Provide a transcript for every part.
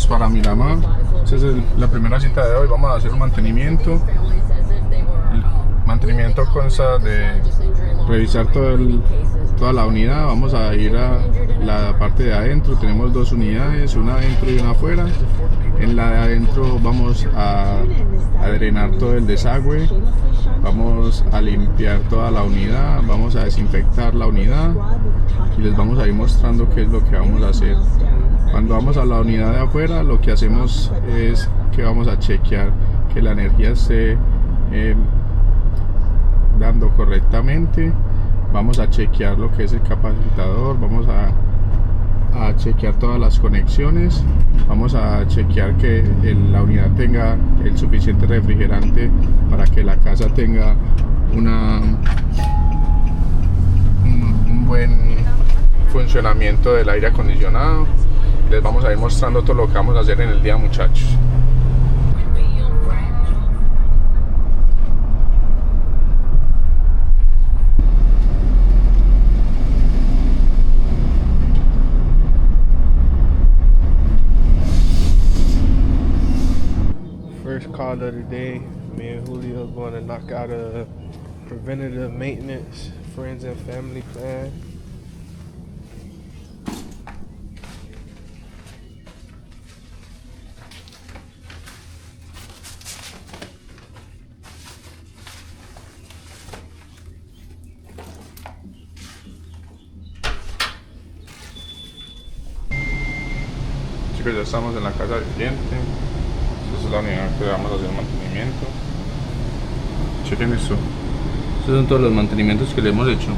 para Miramar. Esta es la primera cita de hoy. Vamos a hacer un mantenimiento. El mantenimiento consta de revisar toda la unidad. Vamos a ir a la parte de adentro. Tenemos dos unidades, una adentro y una afuera. En la de adentro vamos a drenar todo el desagüe. Vamos a limpiar toda la unidad, vamos a desinfectar la unidad y les vamos a ir mostrando qué es lo que vamos a hacer. Cuando vamos a la unidad de afuera, lo que hacemos es que vamos a chequear que la energía esté dando correctamente. Vamos a chequear lo que es el capacitador, vamos a chequear todas las conexiones, vamos a chequear que la unidad tenga el suficiente refrigerante para que la casa tenga un buen funcionamiento del aire acondicionado. Les vamos a ir mostrando todo lo que vamos a hacer en el día, muchachos. First call of the day. Me and Julio going to knock out a preventative maintenance friends and family plan. Chicos, ya estamos en la casa del cliente. Esta es la unidad que vamos a hacer mantenimiento. Chequen esto. Estos son todos los mantenimientos que le hemos hecho.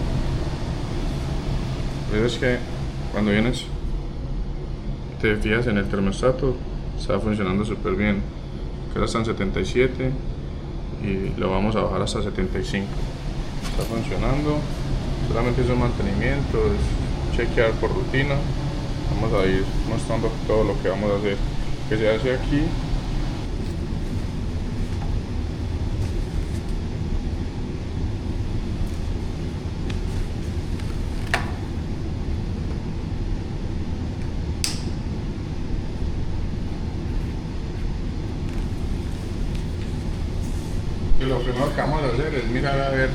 Es que cuando vienes te fijas en el termostato, está funcionando súper bien. Que está en 77 y lo vamos a bajar hasta 75. Está funcionando. Solamente es un mantenimiento, es chequear por rutina. Vamos a ir mostrando todo lo que vamos a hacer. Que se hace aquí. Y lo primero que vamos a hacer es mirar a ver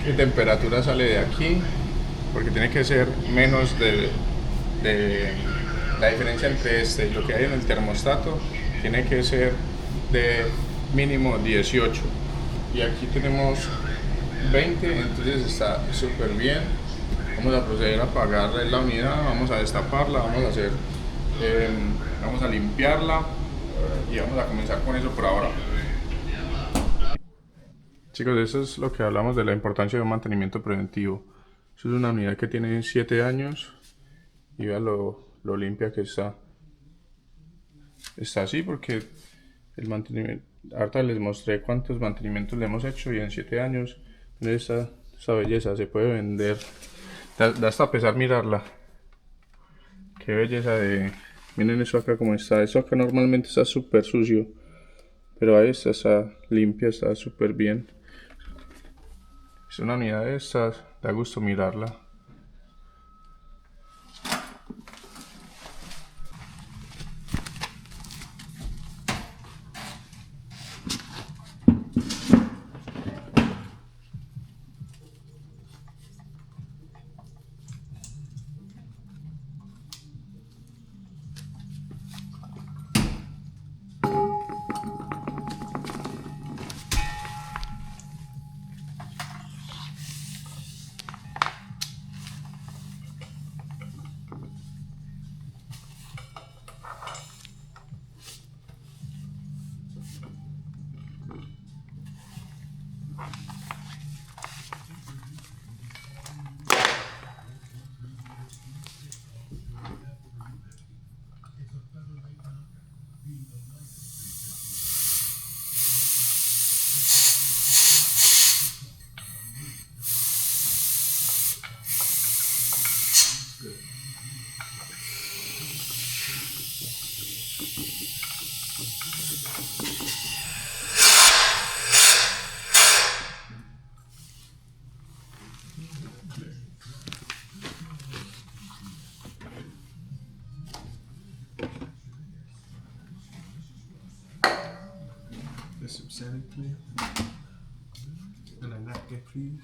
qué temperatura sale de aquí, porque tiene que ser menos de la diferencia entre este y lo que hay en el termostato, tiene que ser de mínimo 18 y aquí tenemos 20, entonces está súper bien. Vamos a proceder a apagar la unidad, vamos a destaparla, vamos a limpiarla y vamos a comenzar con eso por ahora. Chicos, eso es lo que hablamos de la importancia de un mantenimiento preventivo. Eso es una unidad que tiene 7 años y vean lo limpia que está. Está así porque el mantenimiento, ahorita les mostré cuántos mantenimientos le hemos hecho y en 7 años esta belleza se puede vender. Da hasta pesar mirarla. Qué belleza de... Miren eso acá como está. Eso acá normalmente está súper sucio, pero ahí está limpia, está súper bien. Es una unidad de estas, da gusto mirarla. Get some sanitary. And a napkin, please.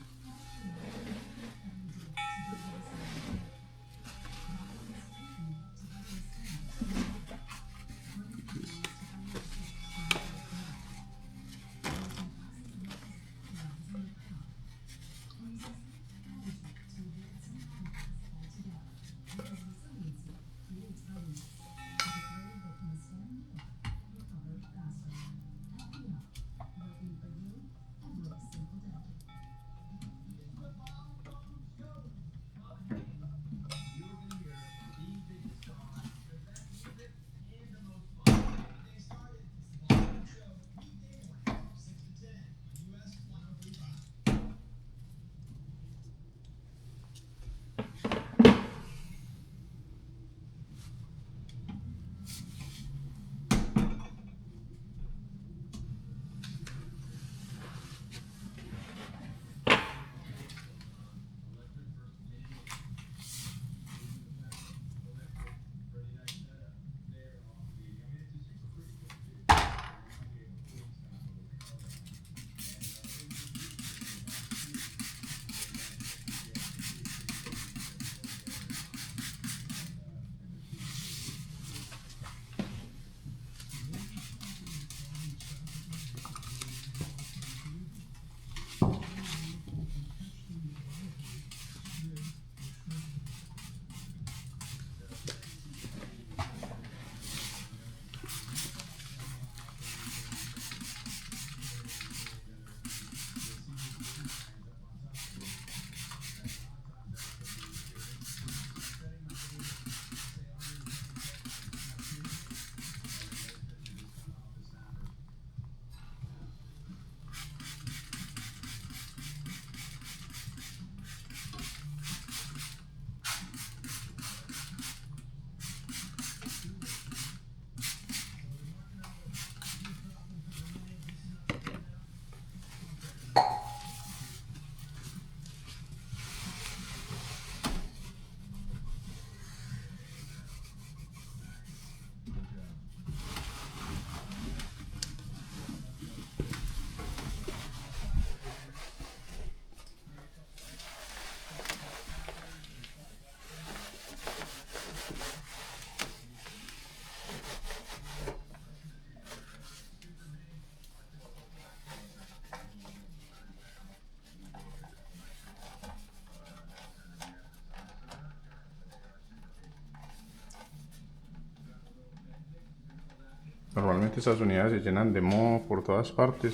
Normalmente estas unidades se llenan de moho por todas partes,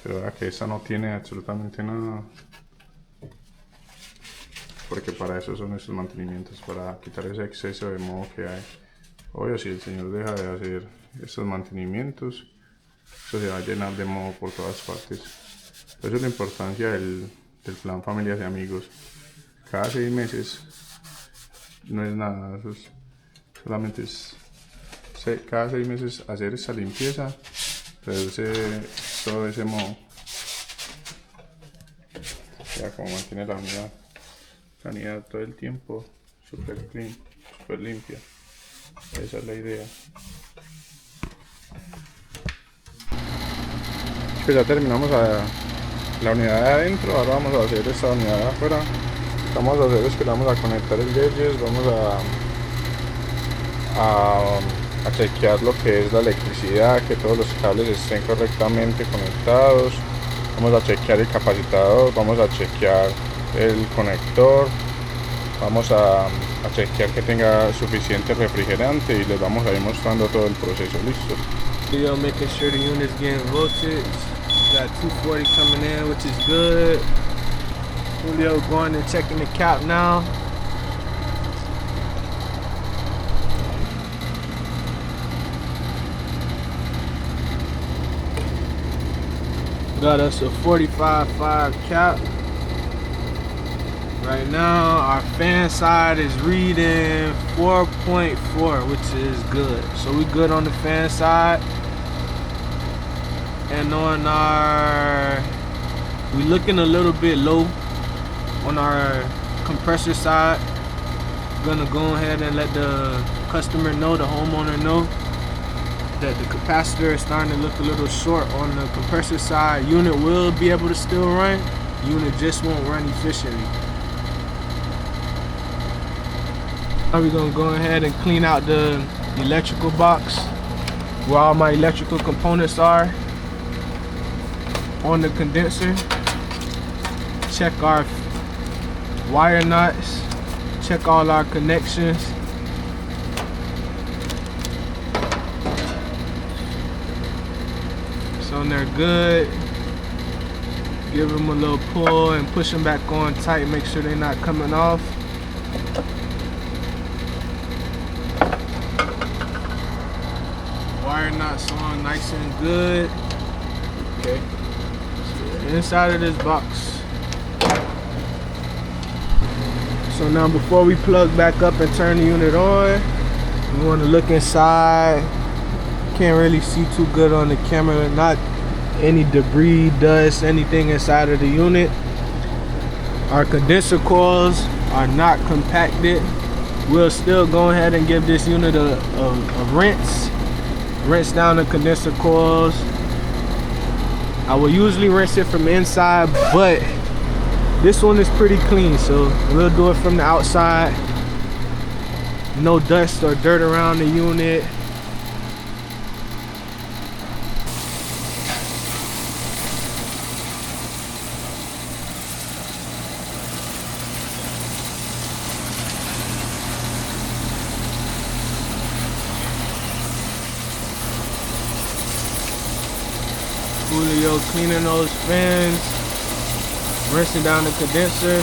pero ahora que esta no tiene absolutamente nada, porque para eso son estos mantenimientos, para quitar ese exceso de moho que hay. Obvio, si el señor deja de hacer estos mantenimientos, eso se va a llenar de moho por todas partes. Por eso es la importancia del plan familias y amigos. Cada 6 meses no es nada, eso es, solamente es cada 6 meses hacer esa limpieza, reduce todo ese moho. Ya como mantiene la unidad todo el tiempo super clean, super limpia. Esa es la idea. Pues ya terminamos la unidad de adentro, ahora vamos a hacer esta unidad de afuera. Vamos a hacer es que vamos a conectar el gadget, vamos a chequear lo que es la electricidad, que todos los cables estén correctamente conectados, vamos a chequear el capacitador, vamos a chequear el conector, vamos a chequear que tenga suficiente refrigerante y les vamos a ir mostrando todo el proceso. Listo. Video making sure the unit's getting voltage. Got 240 coming in, which is good. Julio going and checking the cap now. Got us a 45.5 cap. Right now, our fan side is reading 4.4, which is good. So we good on the fan side. And on we looking a little bit low on our compressor side. Gonna go ahead and let the customer know, the homeowner know. that the capacitor is starting to look a little short on the compressor side. Unit will be able to still run. Unit just won't run efficiently. Now we're gonna go ahead and clean out the electrical box where all my electrical components are on the condenser. Check our wire nuts, check all our connections. So they're good. Give them a little pull and push them back on tight, make sure they're not coming off. Wire nuts on nice and good. Okay. So inside of this box. So now before we plug back up and turn the unit on, we want to look inside. Can't really see too good on the camera. Not any debris, dust, anything inside of the unit. Our condenser coils are not compacted. We'll still go ahead and give this unit a rinse. Rinse down the condenser coils. I will usually rinse it from the inside, but this one is pretty clean, so we'll do it from the outside. No dust or dirt around the unit. Cleaning those fans, rinsing down the condenser.